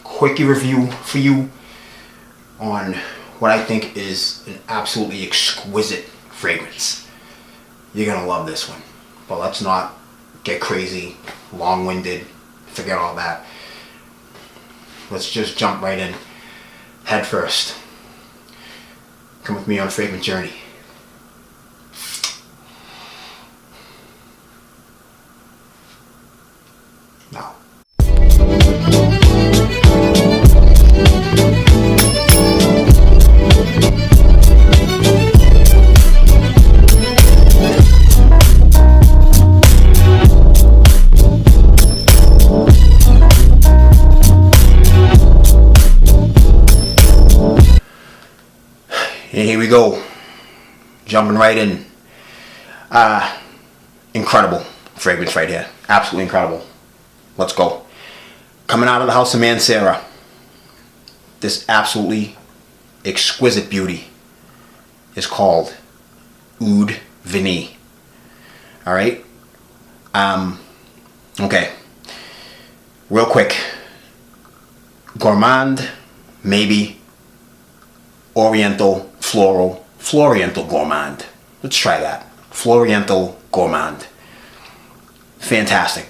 Quickie review for you on what I think is an absolutely exquisite fragrance. You're gonna love this one, but let's not get crazy, long-winded, forget all that. Let's just jump right in, head first. Come with me on a fragrance journey. Now, and here we go, jumping right in. Incredible fragrance right here, absolutely incredible. Let's go. Coming out of the house of Mancera, this absolutely exquisite beauty is called Aoud Vanille. All right. Okay. Real quick. Gourmand, maybe. Oriental, floral, Floriental gourmand. Let's try that. Floriental gourmand. Fantastic.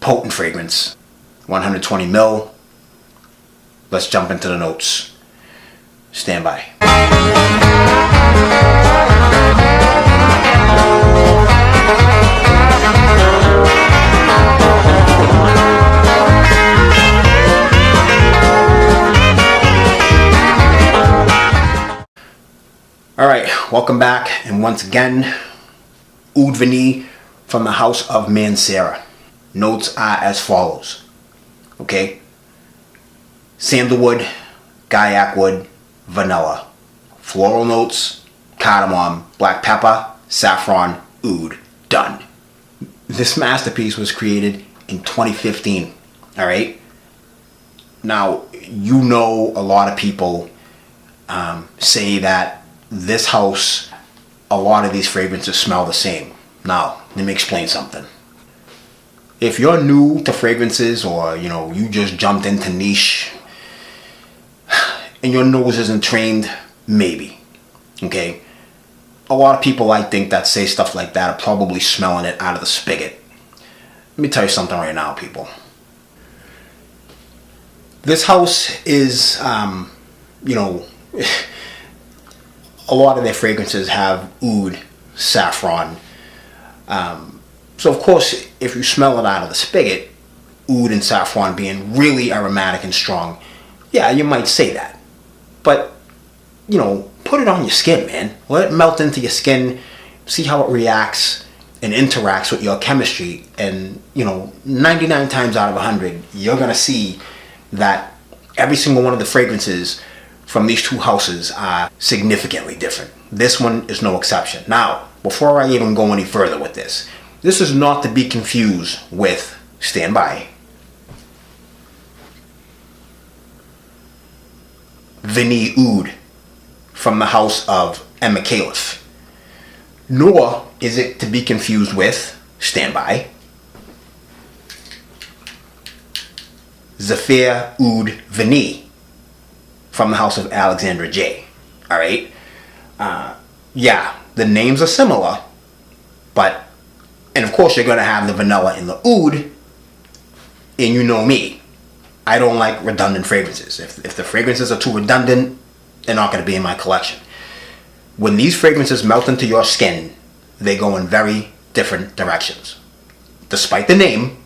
Potent fragrance. 120 ml. Let's jump into the notes. Stand by. Alright, welcome back, and once again, Aoud Vanille from the house of Mancera. Notes are as follows. Okay? Sandalwood, guaiac wood, vanilla. Floral notes, cardamom, black pepper, saffron, oud. Done. This masterpiece was created in 2015. Alright? Now, you know a lot of people say that this house, a lot of these fragrances smell the same. Now, let me explain something. If you're new to fragrances, or you just jumped into niche and your nose isn't trained, maybe. Okay? A lot of people, I think, that say stuff like that are probably smelling it out of the spigot. Let me tell you something right now, people. This house is, a lot of their fragrances have oud, saffron. So of course, if you smell it out of the spigot, oud and saffron being really aromatic and strong, yeah, you might say that. But, put it on your skin, man. Let it melt into your skin, see how it reacts and interacts with your chemistry. And, 99 times out of 100, you're going to see that every single one of the fragrances from these two houses are significantly different. This one is no exception. Now, before I even go any further with this is not to be confused with, stand by, Vanille Oud from the house of Emma Caliph. Nor is it to be confused with, stand by, Zafir Aoud Vanille from the house of Alexandra J. Alright? Yeah, the names are similar, and of course you're going to have the vanilla in the oud, and you know me. I don't like redundant fragrances. If the fragrances are too redundant, they're not going to be in my collection. When these fragrances melt into your skin, they go in very different directions. Despite the name,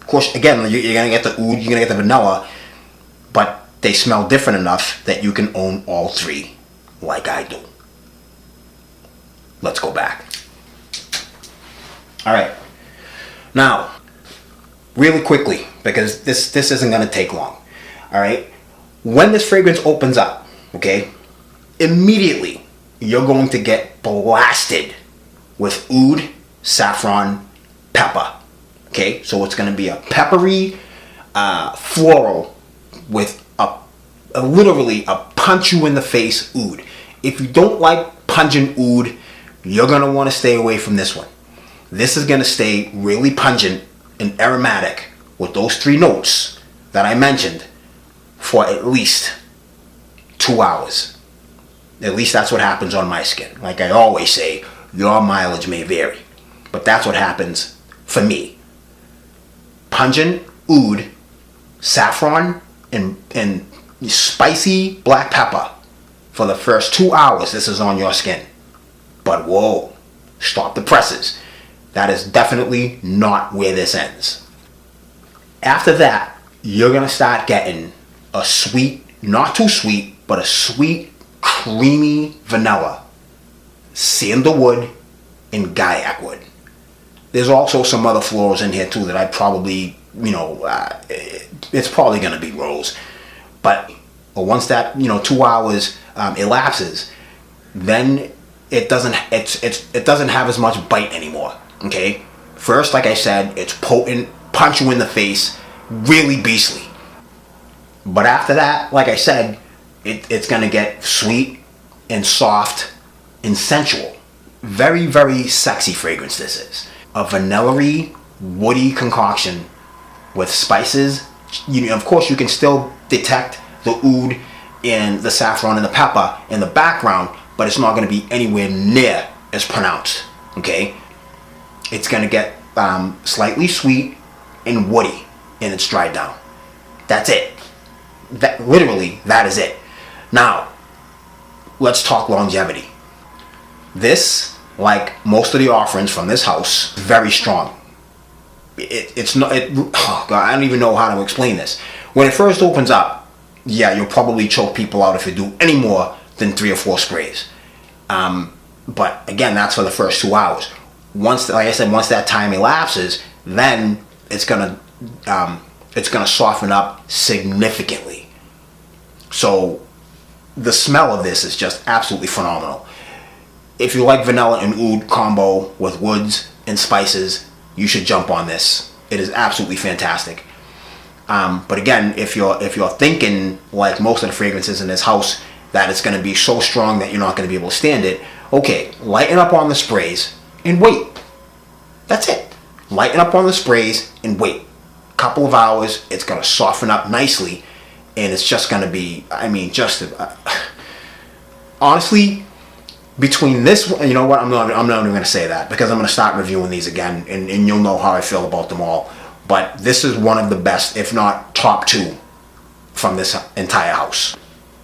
of course, again, you're going to get the oud, you're going to get the vanilla, but they smell different enough that you can own all three, like I do. Let's go back. Alright. Now, really quickly, because this isn't going to take long. Alright? When this fragrance opens up, okay, immediately you're going to get blasted with oud, saffron, pepper. Okay? So it's going to be a peppery, floral with literally a punch you in the face oud. If you don't like pungent oud, you're going to want to stay away from this one. This is going to stay really pungent and aromatic with those 3 notes that I mentioned for at least 2 hours. At least that's what happens on my skin. Like I always say, your mileage may vary, but that's what happens for me. Pungent oud, saffron, and spicy black pepper for the first 2 hours. This is on your skin. But whoa, stop the presses. That is definitely not where this ends. After that, you're going to start getting a sweet, not too sweet, but a sweet, creamy vanilla, sandalwood, and gaiac wood. There's also some other florals in here too that I probably, it's probably going to be rose. But once that, 2 hours elapses, then it doesn't have as much bite anymore. Okay? First, like I said, it's potent, punch you in the face, really beastly. But after that, like I said, it's going to get sweet and soft and sensual. Very, very sexy fragrance this is. A vanilla-y, woody concoction with spices. Of course, you can still detect the oud and the saffron and the pepper in the background, but it's not going to be anywhere near as pronounced. Okay? It's going to get slightly sweet and woody, and it's dried down. That's it. That is it. Now, let's talk longevity. This, like most of the offerings from this house, is very strong. Oh God, I don't even know how to explain this. When it first opens up, yeah, you'll probably choke people out if you do any more than 3 or 4 sprays. But again, that's for the first 2 hours. Once, like I said, once that time elapses, then it's gonna soften up significantly. So the smell of this is just absolutely phenomenal. If you like vanilla and oud combo with woods and spices, you should jump on this. It is absolutely fantastic. But again, if you're thinking like most of the fragrances in this house that it's going to be so strong that you're not going to be able to stand it, okay, lighten up on the sprays and wait. That's it. Lighten up on the sprays and wait. Couple of hours, it's going to soften up nicely, and it's just going to be, honestly, between this, you know what, I'm not even going to say that, because I'm going to start reviewing these again, and you'll know how I feel about them all. But this is one of the best, if not top 2, from this entire house.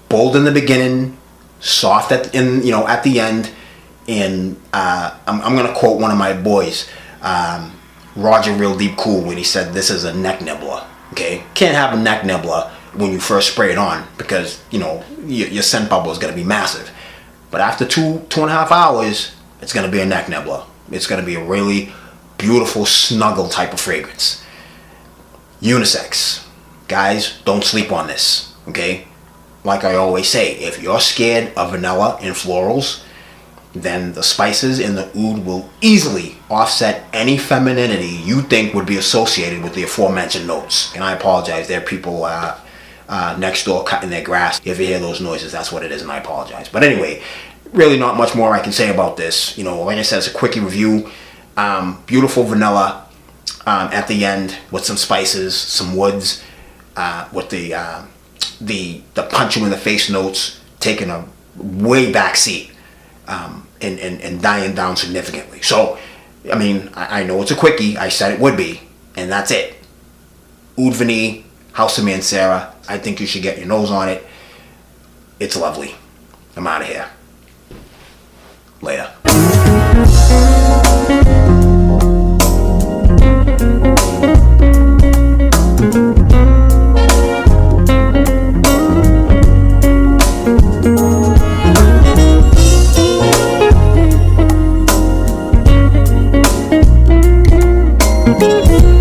Bold in the beginning, soft at the end, and I'm going to quote one of my boys, Roger Real Deep Cool, when he said this is a neck nibbler. Okay, can't have a neck nibbler when you first spray it on, because your scent bubble is going to be massive. But after 2.5 hours, it's going to be a neck nibbler. It's going to be a really beautiful snuggle type of fragrance. Unisex. Guys, don't sleep on this. Okay, like I always say, if you're scared of vanilla and florals, then the spices in the oud will easily offset any femininity you think would be associated with the aforementioned notes. And I apologize, there are people next door cutting their grass. If you hear those noises, that's what it is, and I apologize. But anyway, really not much more I can say about this. Like I said, it's a quickie review. Beautiful vanilla at the end with some spices, some woods, with the punch you in the face notes taking a way back seat. And dying down significantly. So, I know it's a quickie. I said it would be, and that's it. Aoud Vanille, House of Mancera. I think you should get your nose on it. It's lovely. I'm out of here. Later. We'll be right back.